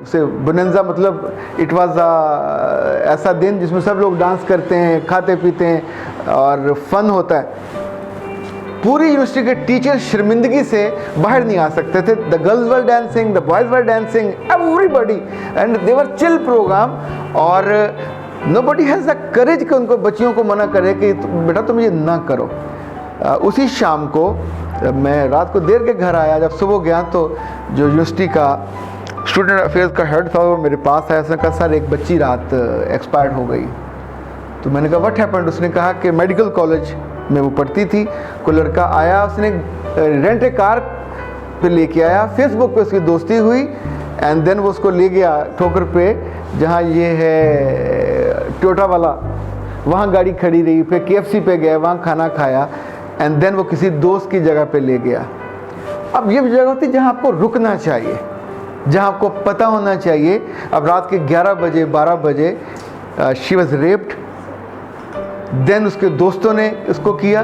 उसे बोनेंजा मतलब it was ऐसा दिन जिसमें सब लोग डांस करते हैं, खाते पीते हैं और फन होता है। पूरी यूनिवर्सिटी के टीचर शर्मिंदगी से बाहर नहीं आ सकते थे। The girls were dancing, the boys were dancing, everybody, and they were chill programme. और नोबडी हैज़ द करेज कि उनको बच्चियों को मना करे कि बेटा तुम ये ना करो। उसी शाम को मैं रात को देर के घर आया, जब सुबह गया तो जो यूनिवर्सिटी का स्टूडेंट अफेयर्स का हेड था वो मेरे पास आया। उसने कहा सर एक बच्ची रात एक्सपायर्ड हो गई। तो मैंने कहा व्हाट हैपेंड? उसने कहा कि मेडिकल कॉलेज में वो पढ़ती थी, कोई लड़का आया, उसने रेंट ए कार पे लेके आया, फेसबुक पे उसकी दोस्ती हुई एंड देन वो उसको ले गया ठोकर पे, जहाँ ये है टोयोटा वाला, वहाँ गाड़ी खड़ी रही, फिर KFC पे गया, वहाँ खाना खाया एंड देन वो किसी दोस्त की जगह पे ले गया। अब ये जगह होती है जहाँ आपको रुकना चाहिए, जहाँ आपको पता होना चाहिए। अब रात के 11 बजे 12 बजे शी वॉज रेप्ड। देन उसके दोस्तों ने इसको किया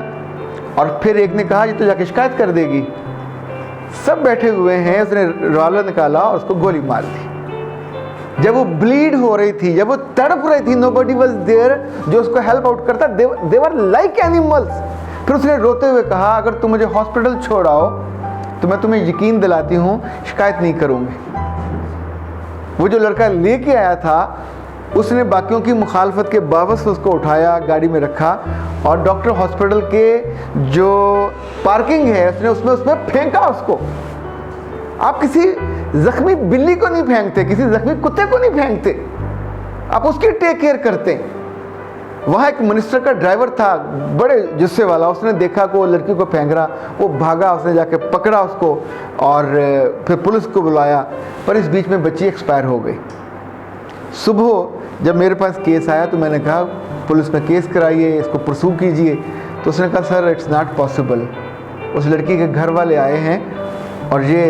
और फिर एक ने कहा ये तो जाके शिकायत कर देगी। सब बैठे हुए हैं, उसने रिवॉल्वर निकाला और उसको गोली मार दी। जब वो ब्लीड हो रही थी, जब वो तड़प रही थी, नोबडी वाज देयर जो उसको हेल्प आउट करता। दे वर लाइक एनिमल्स। फिर उसने रोते हुए कहा अगर तुम मुझे हॉस्पिटल छोड़ाओ तो मैं तुम्हें यकीन दिलाती हूँ शिकायत नहीं करूँगी। वो जो लड़का लेके आया था उसने बाकियों की मुखालफत के बावजूद उसको उठाया, गाड़ी में रखा और डॉक्टर हॉस्पिटल के जो पार्किंग है उसने उसमें फेंका उसको। आप किसी जख्मी बिल्ली को नहीं फेंकते, किसी जख्मी कुत्ते को नहीं फेंकते, आप उसकी टेक केयर करते। वहाँ एक मिनिस्टर का ड्राइवर था, बड़े जुस्से वाला, उसने देखा कि वो लड़की को फेंक रहा, वो भागा, उसने जाके पकड़ा उसको और फिर पुलिस को बुलाया। पर इस बीच में बच्ची एक्सपायर हो गई। सुबह जब मेरे पास केस आया तो मैंने कहा पुलिस में केस कराइए, इसको परसू कीजिए। तो उसने कहा सर इट्स नॉट पॉसिबल। उस लड़की के घर वाले आए हैं और ये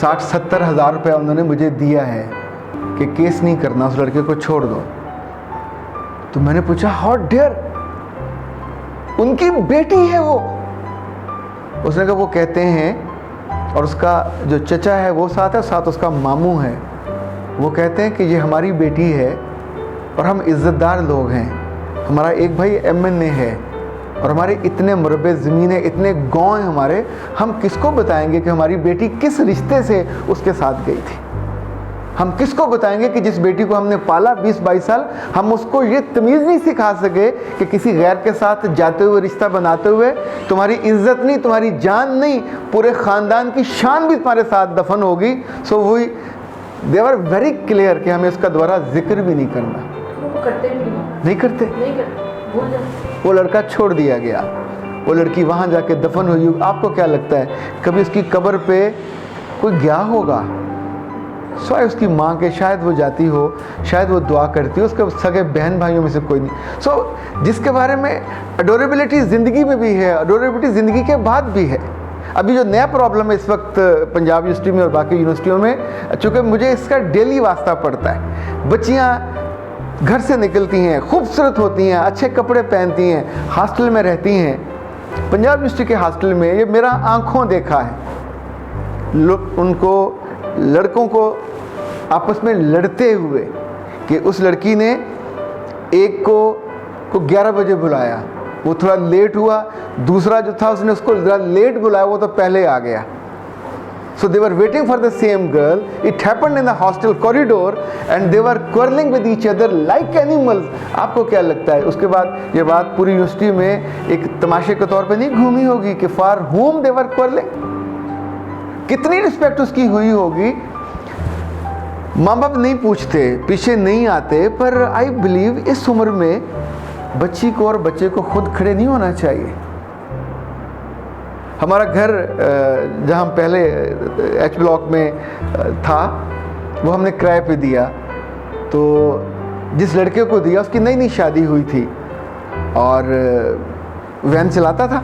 60-70 हज़ार रुपये उन्होंने मुझे दिया है कि केस नहीं करना, उस लड़के को छोड़ दो। तो मैंने पूछा हाउ डेयर, उनकी बेटी है वो। उसने कहा वो कहते हैं, और उसका जो चचा है वो साथ है, साथ उसका मामू है, वो कहते हैं कि ये हमारी बेटी है और हम इज़्ज़तदार लोग हैं। हमारा एक भाई MNA है और हमारे इतने मुरब्बे ज़मीन है, इतने गांव हैं हमारे, हम किसको बताएंगे कि हमारी बेटी किस रिश्ते से उसके साथ गई थी? हम किसको बताएंगे कि जिस बेटी को हमने पाला 20-22 साल, हम उसको ये तमीज़ नहीं सिखा सके कि किसी गैर के साथ जाते हुए, रिश्ता बनाते हुए तुम्हारी इज़्ज़त नहीं, तुम्हारी जान नहीं, पूरे ख़ानदान की शान भी तुम्हारे साथ दफन होगी। सो वही दे वर वेरी क्लियर कि हमें उसका दोबारा जिक्र भी नहीं करना। वो करते भी नहीं करते, भूल जाते। वो लड़का छोड़ दिया गया, वो लड़की वहाँ जाके दफन हुई। आपको क्या लगता है कभी उसकी कब्र पे कोई गया होगा? शायद उसकी माँ के, शायद वो जाती हो, शायद वो दुआ करती हो, उसके सगे बहन भाइयों में से कोई नहीं। सो जिसके बारे में अडोरेबिलिटी ज़िंदगी में भी है, अडोरेबिलिटी ज़िंदगी के बाद भी है। अभी जो नया प्रॉब्लम है इस वक्त पंजाब यूनिवर्सिटी में और बाकी यूनिवर्सिटियों में, चूँकि मुझे इसका डेली वास्ता पड़ता है, बच्चियाँ घर से निकलती हैं, खूबसूरत होती हैं, अच्छे कपड़े पहनती हैं, हॉस्टल में रहती हैं। पंजाब यूनिवर्सिटी के हॉस्टल में ये मेरा आँखों देखा है, उनको लड़कों को आपस में लड़ते हुए कि उस लड़की ने एक को 11 बजे बुलाया, वो थोड़ा लेट हुआ, दूसरा जो था उसने उसको ज़रा लेट बुलाया, वो तो पहले आ गया। So they were waiting for the same girl. It happened in the hostel corridor and they were quarreling with each other like animals. आपको क्या लगता है उसके बाद ये बात पूरी यूनिवर्सिटी में एक तमाशे के तौर पे नहीं घूमी होगी कि for whom they were quarreling? कितनी रिस्पेक्ट उसकी हुई होगी। माँ बाप नहीं पूछते, पीछे नहीं आते, पर आई बिलीव इस उम्र में बच्ची को और बच्चे को खुद खड़े नहीं होना चाहिए। हमारा घर जहाँ पहले H ब्लॉक में था वो हमने किराए पे दिया, तो जिस लड़के को दिया उसकी नई नई शादी हुई थी और वैन चलाता था।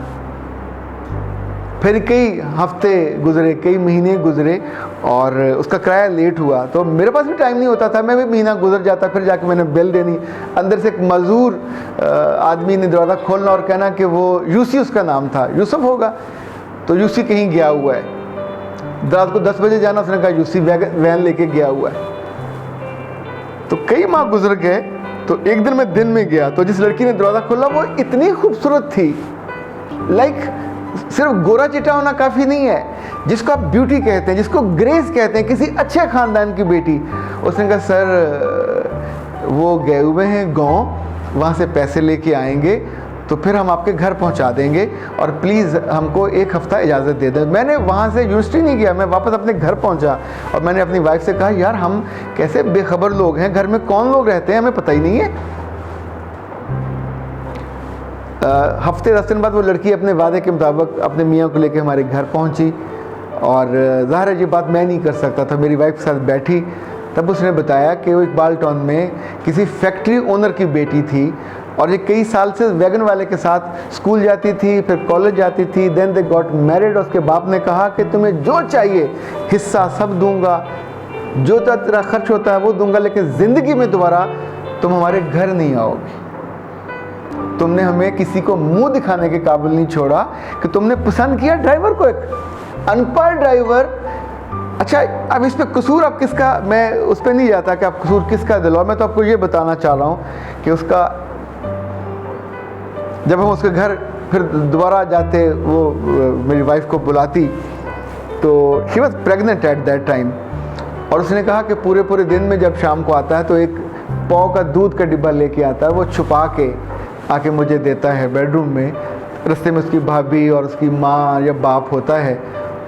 फिर कई हफ्ते गुजरे, कई महीने गुजरे और उसका किराया लेट हुआ, तो मेरे पास भी टाइम नहीं होता था, मैं भी महीना गुजर जाता, फिर जाके मैंने बिल देनी। अंदर से एक मजदूर आदमी ने दरवाज़ा खोलना और कहना कि वो यूसी, उसका नाम था, यूसुफ होगा, तो यूसी कहीं गया हुआ है। रात को 10 बजे जाना, उसने कहा यूसी वैन लेके गया हुआ है। तो कई माह गुजर गए, तो एक दिन मैं दिन में गया, तो जिस लड़की ने दरवाज़ा खोला वो इतनी खूबसूरत थी, लाइक सिर्फ गोरा चिटा होना काफ़ी नहीं है, जिसको आप ब्यूटी कहते हैं, जिसको ग्रेस कहते हैं, किसी अच्छे ख़ानदान की बेटी। उसने कहा सर वो गए हुए हैं गाँव, वहाँ से पैसे लेके आएंगे तो फिर हम आपके घर पहुंचा देंगे, और प्लीज़ हमको एक हफ़्ता इजाज़त दे दें। मैंने वहाँ से यूनिवर्सिटी नहीं गया, मैं वापस अपने घर पहुंचा और मैंने अपनी वाइफ से कहा यार हम कैसे बेखबर लोग हैं, घर में कौन लोग रहते हैं हमें पता ही नहीं है। हफ्ते 10 दिन बाद वो लड़की अपने वादे के मुताबिक अपने मियाँ को लेकर हमारे घर पहुँची, और ज़ाहिर है ये बात मैं नहीं कर सकता था, मेरी वाइफ के साथ बैठी। तब उसने बताया कि वो इकबाल टाउन में किसी फैक्ट्री ओनर की बेटी थी, और ये कई साल से वैगन वाले के साथ स्कूल जाती थी, फिर कॉलेज जाती थी, देन दे गॉट मैरिड। उसके बाप ने कहा कि तुम्हें जो चाहिए हिस्सा सब दूंगा, जो तेरा खर्च होता है वो दूंगा, लेकिन ज़िंदगी में दोबारा तुम हमारे घर नहीं आओगे। तुमने हमें किसी को मुंह दिखाने के काबिल नहीं छोड़ा कि तुमने पसंद किया ड्राइवर को, एक अनपढ़ ड्राइवर। अच्छा, अब इस पे कसूर आप किसका, मैं उस पर नहीं जाता कि आप कसूर किसका दिलवाओ, मैं तो आपको ये बताना चाह रहा हूँ कि उसका, जब हम उसके घर फिर दोबारा जाते, वो मेरी वाइफ को बुलाती, तो she was pregnant at that time, और उसने कहा कि पूरे दिन में जब शाम को आता है तो एक पाव का दूध का डिब्बा लेके आता है, वो छुपा के आके मुझे देता है बेडरूम में। रास्ते में उसकी भाभी और उसकी माँ या बाप होता है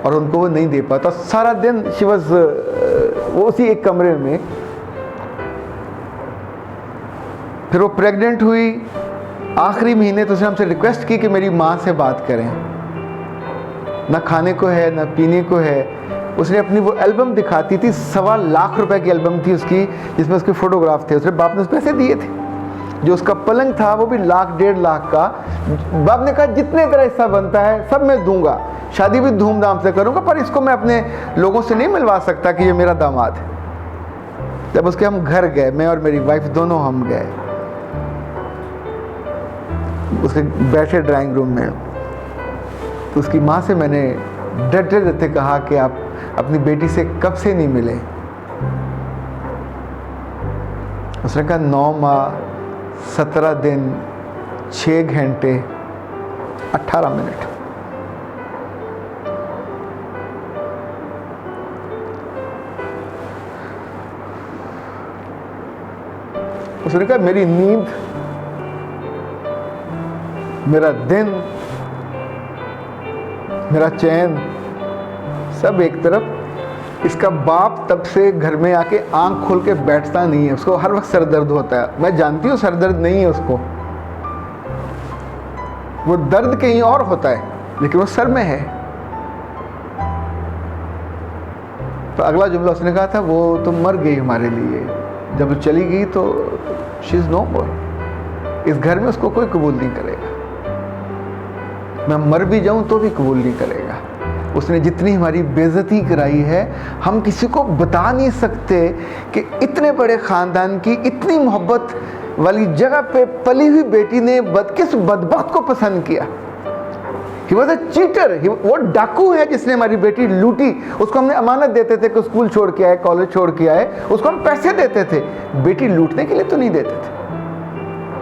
और उनको वो नहीं दे पाता। सारा दिन शी वॉज वो उसी एक कमरे में। फिर वो प्रेग्नेंट हुई, आखिरी महीने तो उसने हमसे रिक्वेस्ट की कि मेरी माँ से बात करें, ना खाने को है ना पीने को है। उसने अपनी वो एल्बम दिखाती थी, 1.25 लाख रुपए की एल्बम थी उसकी, जिसमें उसके फोटोग्राफ थे। उसने बाप ने उस पैसे दिए थे, जो उसका पलंग था वो भी 1.5 लाख का। बाप ने कहा जितने तेरा हिस्सा बनता है सब मैं दूंगा, शादी भी धूमधाम से करूंगा, पर इसको मैं अपने लोगों से नहीं मिलवा सकता कि ये मेरा दामाद है। जब उसके हम घर गए, मैं और मेरी वाइफ दोनों हम गए, उसके बैठे ड्राइंग रूम में, तो उसकी माँ से मैंने डरते डरते कहा कि आप अपनी बेटी से कब से नहीं मिले। उसने कहा 9 माह 17 दिन 6 घंटे 18 मिनट। उसने कहा मेरी नींद, मेरा दिन, मेरा चैन सब एक तरफ। इसका बाप तब से घर में आके आंख खोल के बैठता नहीं है, उसको हर वक्त सर दर्द होता है। मैं जानती हूँ सर दर्द नहीं है उसको, वो दर्द कहीं और होता है, लेकिन वो सर में है। तो अगला जुमला उसने कहा था, वो तो मर गई हमारे लिए, जब वो चली गई तो शी इज नो मोर। इस घर में उसको कोई कबूल नहीं करेगा, मैं मर भी जाऊं तो भी कबूल नहीं करेगा। उसने जितनी हमारी बेइज्जती कराई है, हम किसी को बता नहीं सकते कि इतने बड़े ख़ानदान की इतनी मोहब्बत वाली जगह पे पली हुई बेटी ने किस बदबख्त को पसंद किया। He was a cheater, वो डाकू है जिसने हमारी बेटी लूटी। उसको हमने अमानत देते थे कि स्कूल छोड़ के आए, कॉलेज छोड़ के आए, उसको हम पैसे देते थे, बेटी लूटने के लिए तो नहीं देते थे।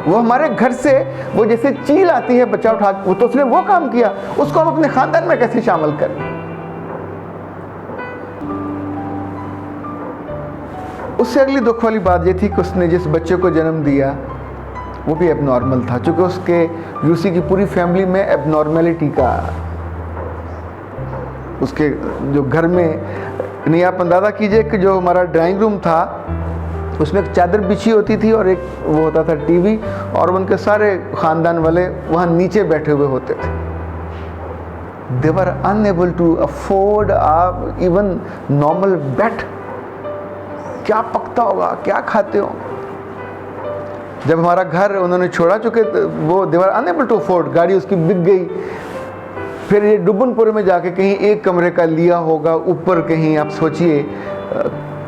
वो हमारे घर से वो जैसे चील आती है बच्चा उठा, वो तो उसने वो काम किया, उसको हम अपने खानदान में कैसे शामिल करें। उससे अगली दुख वाली बात ये थी कि उसने जिस बच्चे को जन्म दिया वो भी एबनॉर्मल था, चूँकि उसके यूसी की पूरी फैमिली में एबनॉर्मेलिटी का, उसके जो घर में नहीं, आप अंदाज़ा कीजिए कि जो हमारा ड्राइंग रूम था उसमें एक चादर बिछी होती थी और एक वो होता था टीवी, और उनके सारे ख़ानदान वाले वहाँ नीचे बैठे हुए होते थे। They were unable to afford even normal bed. क्या पकता होगा, क्या खाते हो। जब हमारा घर उन्होंने छोड़ा, चुके वो दे वर अनएबल टू अफोर्ड, गाड़ी उसकी बिक गई। फिर ये डुबनपुर में जाके कहीं एक कमरे का लिया होगा ऊपर कहीं। आप सोचिए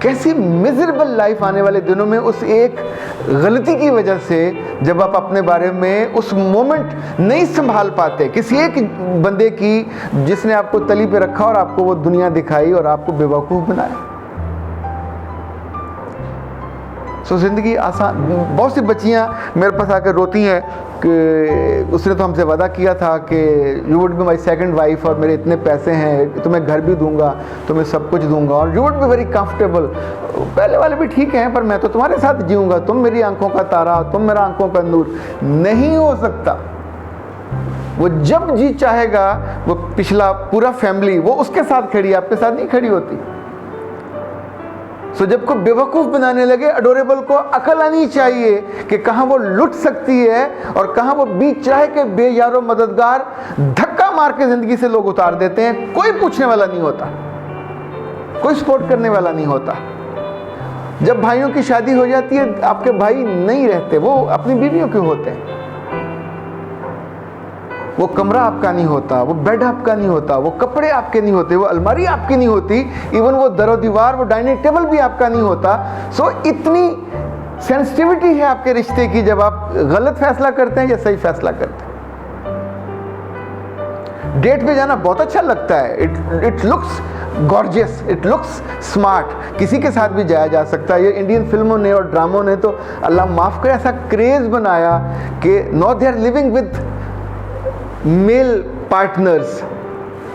कैसी मिजरेबल लाइफ आने वाले दिनों में उस एक गलती की वजह से, जब आप अपने बारे में उस मोमेंट नहीं संभाल पाते, किसी एक बंदे की जिसने आपको तली पे रखा और आपको वो दुनिया दिखाई और आपको बेवकूफ़ बनाया। सो ज़िंदगी आसान। बहुत सी बच्चियाँ मेरे पास आकर रोती हैं कि उसने तो हमसे वादा किया था कि you would be my second wife, और मेरे इतने पैसे हैं, तुम्हें घर भी दूंगा, तुम्हें सब कुछ दूंगा, और you would be very comfortable. पहले वाले भी ठीक हैं, पर मैं तो तुम्हारे साथ जीऊँगा, तुम मेरी आंखों का तारा, तुम मेरा आंखों का नूर। नहीं हो सकता। वो जब जी चाहेगा, वो पिछला पूरा फैमिली वो उसके साथ खड़ी, आपके साथ नहीं खड़ी होती। सो जब को बेवकूफ़ बनाने लगे, अडोरेबल को अकल आनी चाहिए कि कहाँ वो लुट सकती है और कहाँ वो बीच चाहे के बेयारो मददगार धक्का मार के ज़िंदगी से लोग उतार देते हैं। कोई पूछने वाला नहीं होता, कोई सपोर्ट करने वाला नहीं होता। जब भाइयों की शादी हो जाती है, आपके भाई नहीं रहते, वो अपनी बीवियों के होते हैं। वो कमरा आपका नहीं होता, वो बेड आपका नहीं होता, वो कपड़े आपके नहीं होते, वो अलमारी आपकी नहीं होती, इवन वो दरो दीवार, वो डाइनिंग टेबल भी आपका नहीं होता। सो इतनी सेंसिटिविटी है आपके रिश्ते की जब आप गलत फैसला करते हैं या सही फैसला करते हैं। डेट पे जाना बहुत अच्छा लगता है, it looks gorgeous, it looks smart, किसी के साथ भी जाया जा सकता है। ये इंडियन फिल्मों ने और ड्रामों ने तो अल्लाह माफ़ करे ऐसा क्रेज़ बनाया कि no they are living with male partners.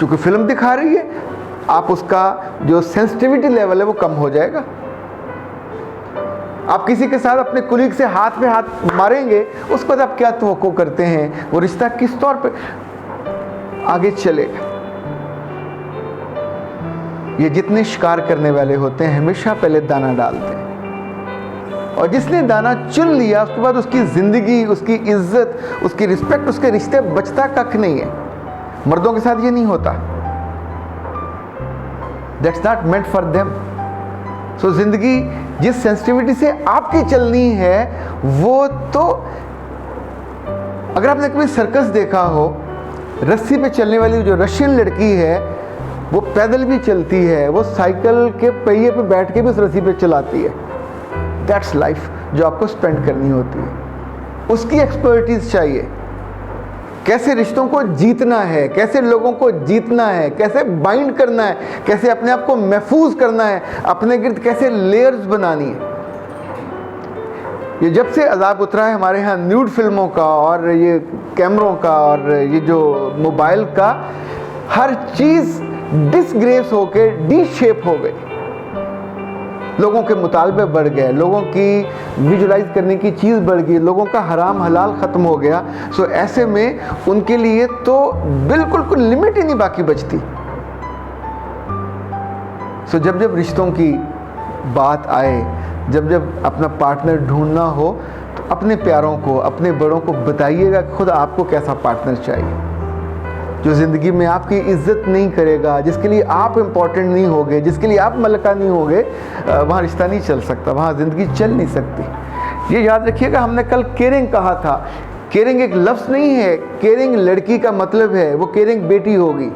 चूँकि फिल्म दिखा रही है, आप उसका जो सेंसिटिविटी लेवल है वो कम हो जाएगा। आप किसी के साथ अपने कुलीग से हाथ पे हाथ मारेंगे, उसके बाद आप क्या तवक्को करते हैं, वो रिश्ता किस तौर पे आगे चलेगा। ये जितने शिकार करने वाले होते हैं हमेशा पहले दाना डालते हैं, और जिसने दाना चुन लिया उसके बाद उसकी ज़िंदगी, उसकी इज्जत, उसकी रिस्पेक्ट, उसके रिश्ते बचता कख नहीं है। मर्दों के साथ ये नहीं होता। That's not meant for them. So ज़िंदगी जिस सेंसिटिविटी से आपकी चलनी है, वो तो अगर आपने कभी सर्कस देखा हो, रस्सी पे चलने वाली जो रशियन लड़की है वो पैदल भी चलती है, वो साइकिल के पहिए पे बैठ के भी उस रस्सी पे चलाती है। दैट्स लाइफ जो आपको स्पेंड करनी होती है। उसकी एक्सपर्टीज चाहिए, कैसे रिश्तों को जीतना है, कैसे लोगों को जीतना है, कैसे बाइंड करना है, कैसे अपने आप को महफूज करना है, अपने गिर्द कैसे लेयर्स बनानी है। ये जब से अजाब उतरा है हमारे यहाँ न्यूड फिल्मों का और ये कैमरों का और ये जो मोबाइल का, हर चीज़ डिसग्रेस होके डी शेप हो गई। लोगों के मुतालबे बढ़ गए, लोगों की विजुलाइज करने की चीज़ बढ़ गई, लोगों का हराम हलाल ख़त्म हो गया। सो ऐसे में उनके लिए तो बिल्कुल कोई लिमिट ही नहीं बाकी बचती। सो जब जब रिश्तों की बात आए, जब जब अपना पार्टनर ढूंढना हो, तो अपने प्यारों को, अपने बड़ों को बताइएगा खुद आपको कैसा पार्टनर चाहिए, जो ज़िंदगी में आपकी इज्जत नहीं करेगा, जिसके लिए आप इम्पोर्टेंट नहीं होगे, जिसके लिए आप मलका नहीं होगे, वहाँ रिश्ता नहीं चल सकता, वहाँ ज़िंदगी चल नहीं सकती। ये याद रखिएगा, हमने कल केयरिंग कहा था। केयरिंग एक लफ्ज़ नहीं है, केयरिंग लड़की का मतलब है, वो केयरिंग बेटी होगी,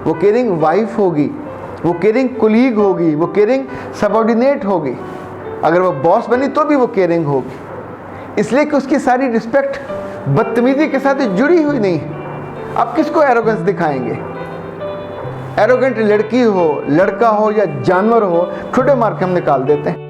वो केयरिंग वाइफ होगी, वो केयरिंग कुलीग होगी, वो केयरिंग सबऑर्डिनेट होगी। अगर वो बॉस बनी तो भी वो केयरिंग होगी, इसलिए कि उसकी सारी रिस्पेक्ट बदतमीजी के साथ जुड़ी हुई नहीं है। आप किसको एरोगेंस दिखाएंगे? एरोगेंट लड़की हो, लड़का हो या जानवर हो, ठुड्डे मार के हम निकाल देते हैं।